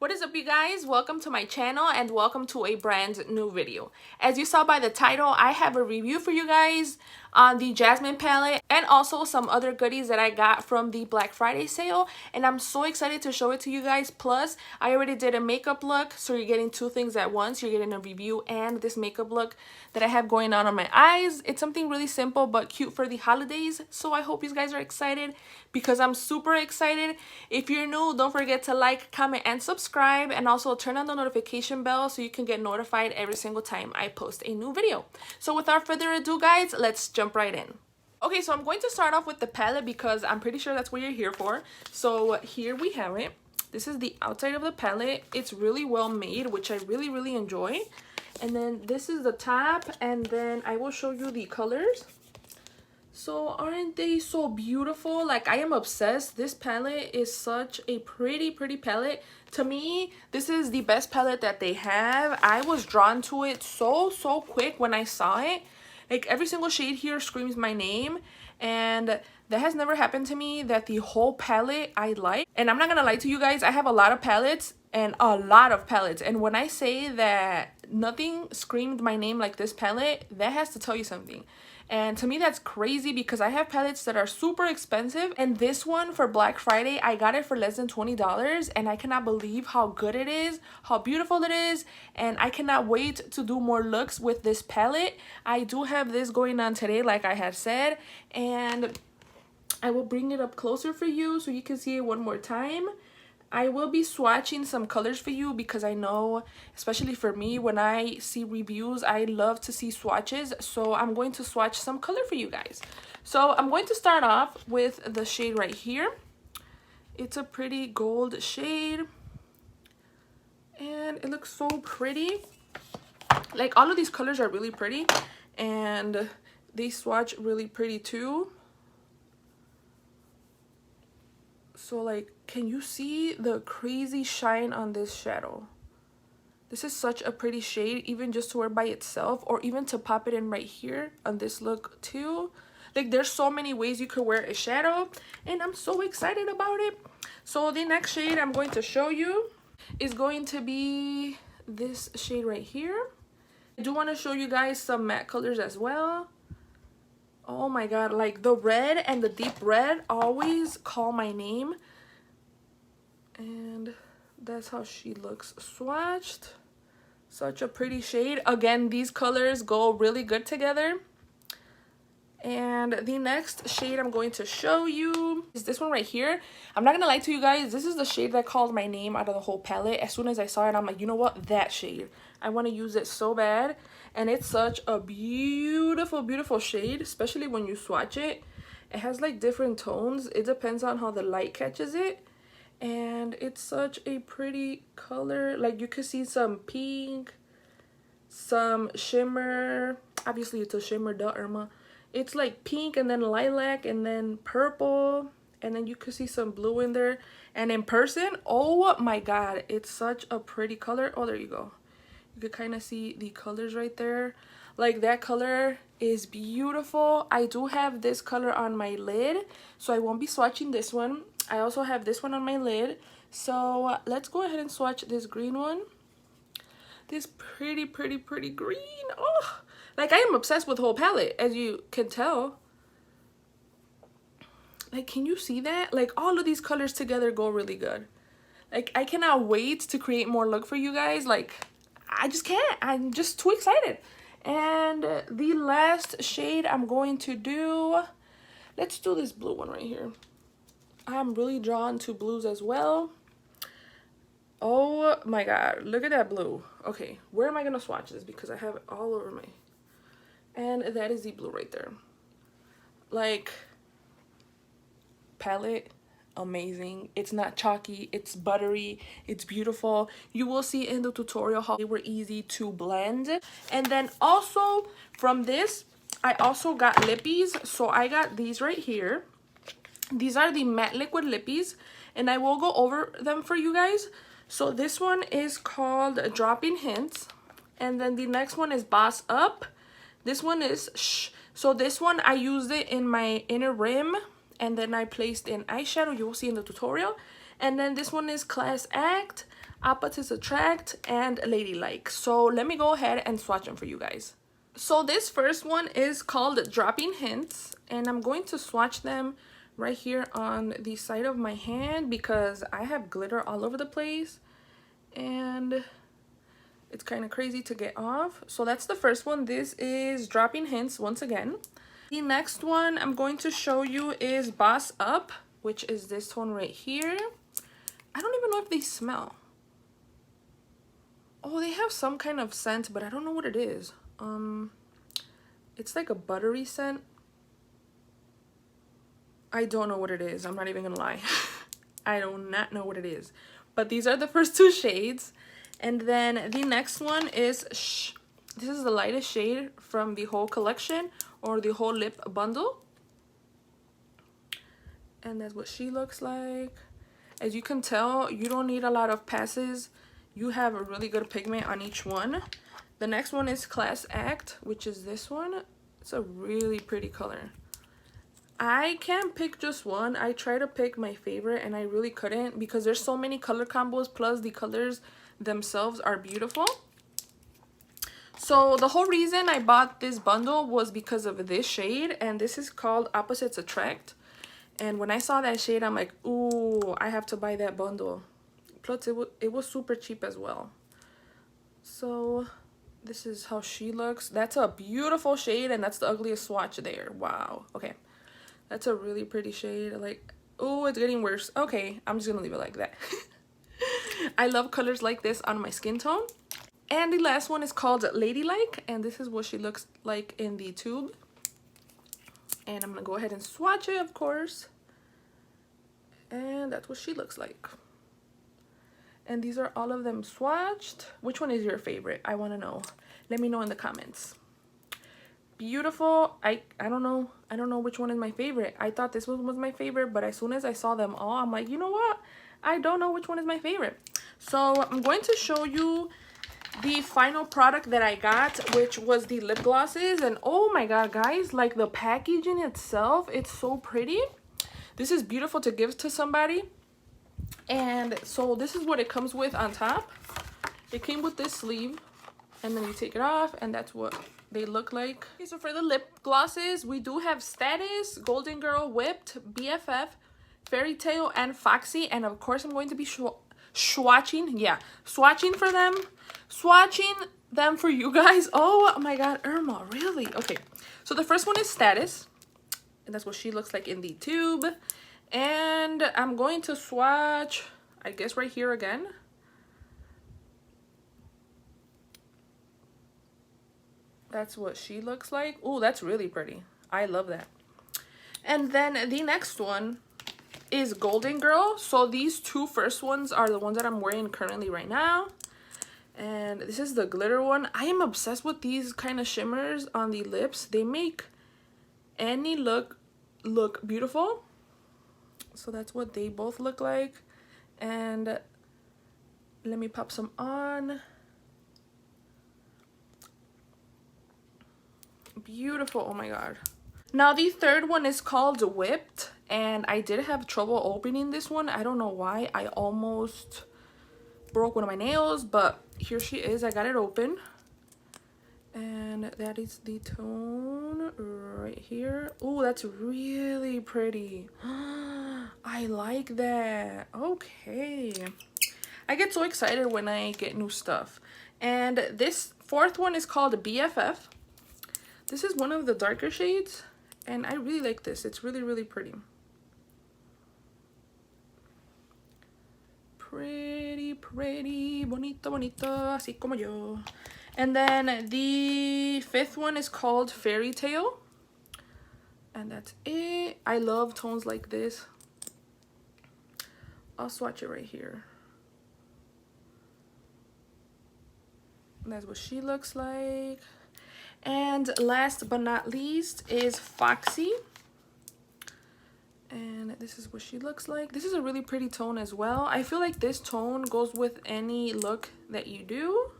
What is up, you guys? Welcome to my channel and welcome to a brand new video. As you saw by the title, I have a review for you guys on the Jasmine palette and also some other goodies that I got from the Black Friday sale, and I'm so excited to show it to you guys. Plus, I already did a makeup look, so you're getting two things at once. You're getting a review and this makeup look that I have going on my eyes. It's something really simple but cute for the holidays, so I hope you guys are excited because I'm super excited. If you're new, don't forget to like, comment, and subscribe, and also turn on the notification bell so you can get notified every single time I post a new video. So without further ado, guys, let's jump right in. Okay, so I'm going to start off with the palette because I'm pretty sure that's what you're here for. So here we have it. This is the outside of the palette. It's really well made, which I really enjoy. And then this is the top, and then I will show you the colors. So aren't they so beautiful? Like, I am obsessed. This palette is such a pretty palette. To me, this is the best palette that they have. I was drawn to it so quick when I saw it. Like, every single shade here screams my name, and that has never happened to me, that the whole palette I like. And I'm not gonna lie to you guys, I have a lot of palettes, and when I say that nothing screamed my name like this palette, that has to tell you something. And to me, that's crazy because I have palettes that are super expensive, and this one for Black Friday, I got it for less than $20, and I cannot believe how good it is, how beautiful it is, and I cannot wait to do more looks with this palette. I do have this going on today, like I had said, and I will bring it up closer for you so you can see it one more time. I will be swatching some colors for you because I know, especially for me, when I see reviews, I love to see swatches. So I'm going to swatch some color for you guys. So I'm going to start off with the shade right here. It's a pretty gold shade, and it looks so pretty. Like, all of these colors are really pretty, and they swatch really pretty too. So, like, can you see the crazy shine on this shadow? This is such a pretty shade, even just to wear by itself, or even to pop it in right here on this look too. Like, there's so many ways you could wear a shadow, and I'm so excited about it. So the next shade I'm going to show you is going to be this shade right here. I do want to show you guys some matte colors as well. Oh my god, like, the red and the deep red always call my name. And that's how she looks swatched. Such a pretty shade. Again, these colors go really good together. And the next shade I'm going to show you is this one right here. I'm not gonna lie to you guys, this is the shade that called my name out of the whole palette. As soon as I saw it, I'm like, you know what, that shade, I want to use it so bad. And it's such a beautiful shade, especially when you swatch it. It has like different tones. It depends on how the light catches it, and it's such a pretty color. Like, you can see some pink, some shimmer. Obviously it's a shimmer, duh, Irma. It's like pink, and then lilac, and then purple, and then you can see some blue in there. And in person, oh my god, it's such a pretty color. Oh, there you go. You can kind of see the colors right there. Like, that color is beautiful. I do have this color on my lid, so I won't be swatching this one. I also have this one on my lid. So let's go ahead and swatch this green one. This pretty green. Oh, like, I am obsessed with the whole palette, as you can tell. Like, can you see that? Like, all of these colors together go really good. Like, I cannot wait to create more look for you guys. Like, I just can't. I'm just too excited. And the last shade I'm going to do, let's do this blue one right here. I'm really drawn to blues as well. Oh my god, look at that blue. Okay, where am I gonna swatch this? Because I have it all over my... And that is the blue right there. Like, palette, amazing. It's not chalky, it's buttery, it's beautiful. You will see in the tutorial how they were easy to blend. And then also from this, I also got lippies. So I got these right here. These are the matte liquid lippies, and I will go over them for you guys. So this one is called Dropping Hints, and then the next one is Boss Up. This one is Shh. So this one, I used it in my inner rim, and then I placed in eyeshadow. You will see in the tutorial. And then this one is Class Act. Opposites Attract, and Ladylike. So let me go ahead and swatch them for you guys. So this first one is called Dropping Hints, and I'm going to swatch them right here on the side of my hand because I have glitter all over the place and it's kind of crazy to get off. So that's the first one. This is Dropping Hints once again. The next one I'm going to show you is Boss Up, which is this one right here. I don't even know if they smell. Oh, they have some kind of scent, but I don't know what it is. It's like a buttery scent. I don't know what it is. I'm not even gonna lie. I do not know what it is. But these are the first two shades. And then the next one is this is the lightest shade from the whole collection, or the whole lip bundle. And that's what she looks like. As you can tell, you don't need a lot of passes. You have a really good pigment on each one. The next one is Class Act, which is this one. It's a really pretty color. I can't pick just one. I tried to pick my favorite and I really couldn't because there's so many color combos, plus the colors themselves are beautiful. So the whole reason I bought this bundle was because of this shade, and this is called Opposites Attract. And when I saw that shade, I'm like, ooh, I have to buy that bundle. Plus it was super cheap as well. So this is how she looks. That's a beautiful shade, and that's the ugliest swatch there. Wow. Okay, that's a really pretty shade. Like, oh, it's getting worse. Okay, I'm just gonna leave it like that. I love colors like this on my skin tone. And the last one is called Ladylike, and this is what she looks like in the tube. And I'm gonna go ahead and swatch it, of course. And that's what she looks like. And these are all of them swatched. Which one is your favorite? I want to know. Let me know in the comments. Beautiful. I don't know which one is my favorite. I thought this one was my favorite, but as soon as I saw them all, I'm like, you know what? I don't know which one is my favorite. So I'm going to show you the final product that I got, which was the lip glosses. And oh my god, guys, like the packaging itself, it's so pretty. This is beautiful to give to somebody. And so this is what it comes with on top. It came with this sleeve, and then you take it off, and that's what they look like. Okay, so for the lip glosses, we do have Status, Golden Girl, Whipped, BFF, Fairy Tale, and Foxy. And of course, I'm going to be swatching them for you guys. Oh my god, Irma, really? Okay, so the first one is Status, and that's what she looks like in the tube. And I'm going to swatch, I guess, right here again. That's what she looks like. Oh, that's really pretty. I love that. And then the next one is Golden Girl. So these two first ones are the ones that I'm wearing currently right now. And this is the glitter one. I am obsessed with these kind of shimmers on the lips. They make any look beautiful. So that's what they both look like. And let me pop some on. Beautiful. Oh my god. Now the third one is called Whipped, and I did have trouble opening this one. I don't know why. I almost broke one of my nails, but here she is. I got it open, and that is the tone right here. Oh, that's really pretty. I like that. Okay, I get so excited when I get new stuff. And this fourth one is called BFF. This is one of the darker shades, and I really like this. It's really, really pretty. Pretty, pretty, bonito, bonito, así como yo. And then the fifth one is called Fairy Tale. And that's it. I love tones like this. I'll swatch it right here. And that's what she looks like. And last but not least is Foxy. And this is what she looks like. This is a really pretty tone as well. I feel like this tone goes with any look that you do.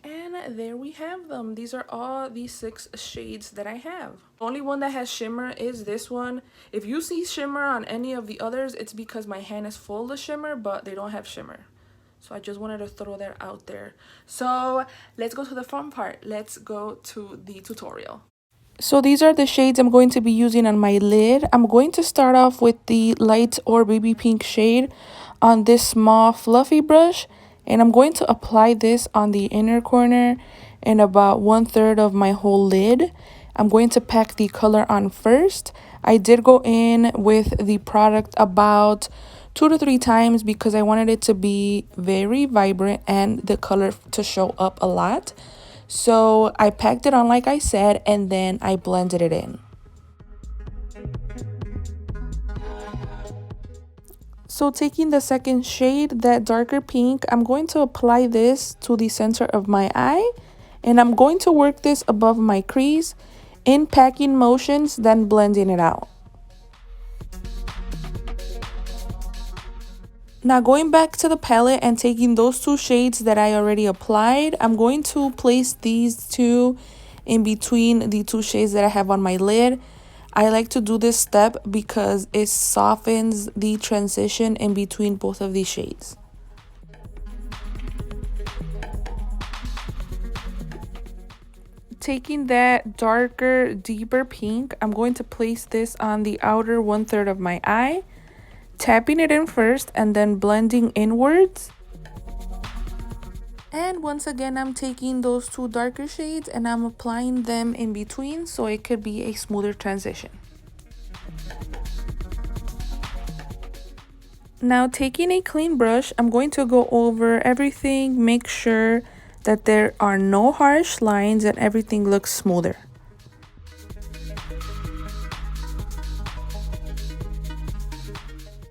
And there we have them. These are all the 6 shades that I have. The only one that has shimmer is this one. If you see shimmer on any of the others, it's because my hand is full of shimmer, but they don't have shimmer. So I just wanted to throw that out there. So let's go to the fun part. Let's go to the tutorial. So these are the shades I'm going to be using on my lid. I'm going to start off with the light or baby pink shade on this small fluffy brush. And I'm going to apply this on the inner corner and about 1/3 of my whole lid. I'm going to pack the color on first. I did go in with the product about 2 to 3 times because I wanted it to be very vibrant and the color to show up a lot. So I packed it on like I said, and then I blended it in. So taking the second shade, that darker pink, I'm going to apply this to the center of my eye. And I'm going to work this above my crease in packing motions, then blending it out. Now going back to the palette and taking those 2 shades that I already applied, I'm going to place these 2 in between the 2 shades that I have on my lid. I like to do this step because it softens the transition in between both of these shades. Taking that darker, deeper pink, I'm going to place this on the outer 1/3 of my eye. Tapping it in first and then blending inwards. And once again, I'm taking those 2 darker shades and I'm applying them in between so it could be a smoother transition. Now taking a clean brush, I'm going to go over everything, make sure that there are no harsh lines and everything looks smoother.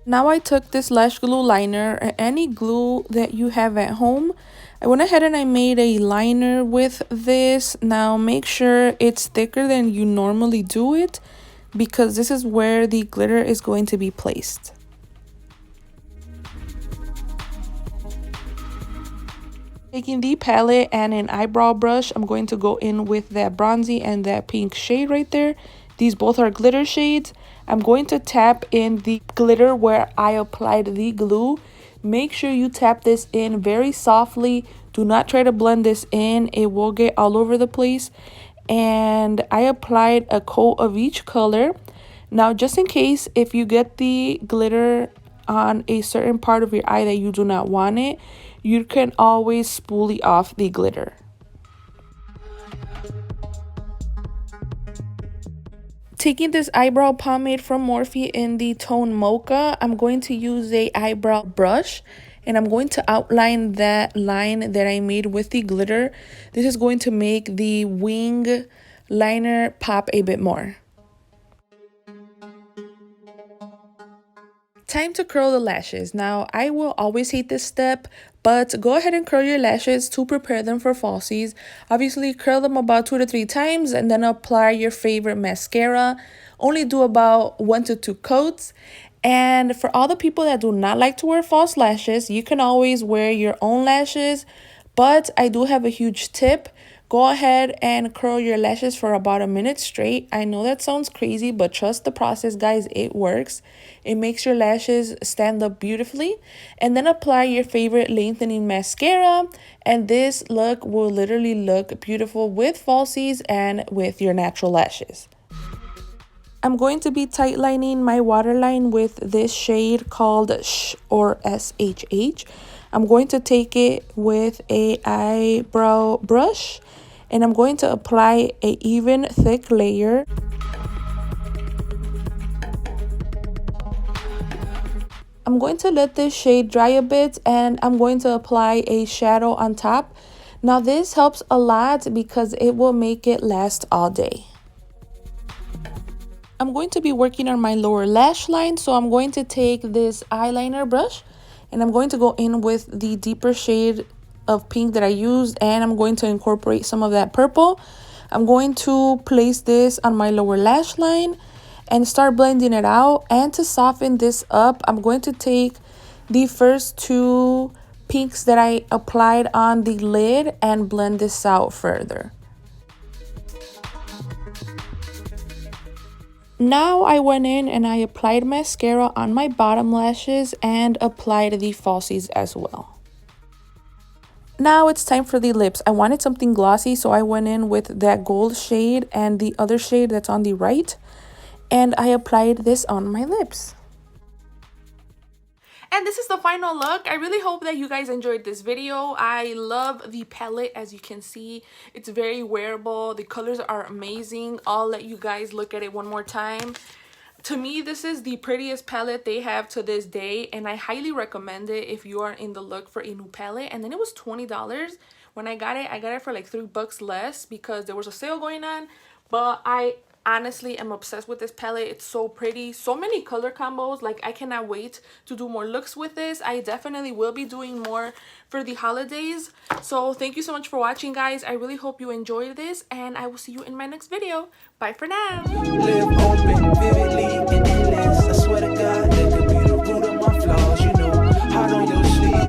Now I took this lash glue liner or any glue that you have at home. I went ahead and I made a liner with this. Now make sure it's thicker than you normally do it because this is where the glitter is going to be placed. Taking the palette and an eyebrow brush, I'm going to go in with that bronzy and that pink shade right there. These both are glitter shades. I'm going to tap in the glitter where I applied the glue. Make sure you tap this in very softly. Do not try to blend this in. It will get all over the place. And I applied a coat of each color. Now, just in case if you get the glitter on a certain part of your eye that you do not want it, you can always spoolie off the glitter. Taking this eyebrow pomade from Morphe in the tone Mocha, I'm going to use a eyebrow brush and I'm going to outline that line that I made with the glitter. This is going to make the wing liner pop a bit more. Time to curl the lashes. Now, I will always hate this step, but go ahead and curl your lashes to prepare them for falsies. Obviously, curl them about 2 to 3 times and then apply your favorite mascara. Only do about 1 to 2 coats. And for all the people that do not like to wear false lashes, you can always wear your own lashes. But I do have a huge tip. Go ahead and curl your lashes for about a minute straight. I know that sounds crazy, but trust the process, guys. It works. It makes your lashes stand up beautifully. And then apply your favorite lengthening mascara. And this look will literally look beautiful with falsies and with your natural lashes. I'm going to be tightlining my waterline with this shade called SH or SHH. I'm going to take it with a eyebrow brush and I'm going to apply a even thick layer. I'm going to let this shade dry a bit and I'm going to apply a shadow on top. Now this helps a lot because it will make it last all day. I'm going to be working on my lower lash line, so I'm going to take this eyeliner brush and I'm going to go in with the deeper shade of pink that I used and I'm going to incorporate some of that purple. I'm going to place this on my lower lash line and start blending it out. And to soften this up, I'm going to take the first 2 pinks that I applied on the lid and blend this out further. Now I went in and I applied mascara on my bottom lashes and applied the falsies as well. Now it's time for the lips. I wanted something glossy, so I went in with that gold shade and the other shade that's on the right, and I applied this on my lips. And this is the final look. I really hope that you guys enjoyed this video. I love the palette. As you can see, it's very wearable. The colors are amazing. I'll let you guys look at it one more time. To me, this is the prettiest palette they have to this day, and I highly recommend it if you are in the look for a new palette. And then it was $20 when I got it for like $3 less because there was a sale going on. But I honestly am obsessed with this palette. It's so pretty, so many color combos. Like, I cannot wait to do more looks with this. I definitely will be doing more for the holidays. So thank you so much for watching, guys. I really hope you enjoyed this, and I will see you in my next video. Bye for now.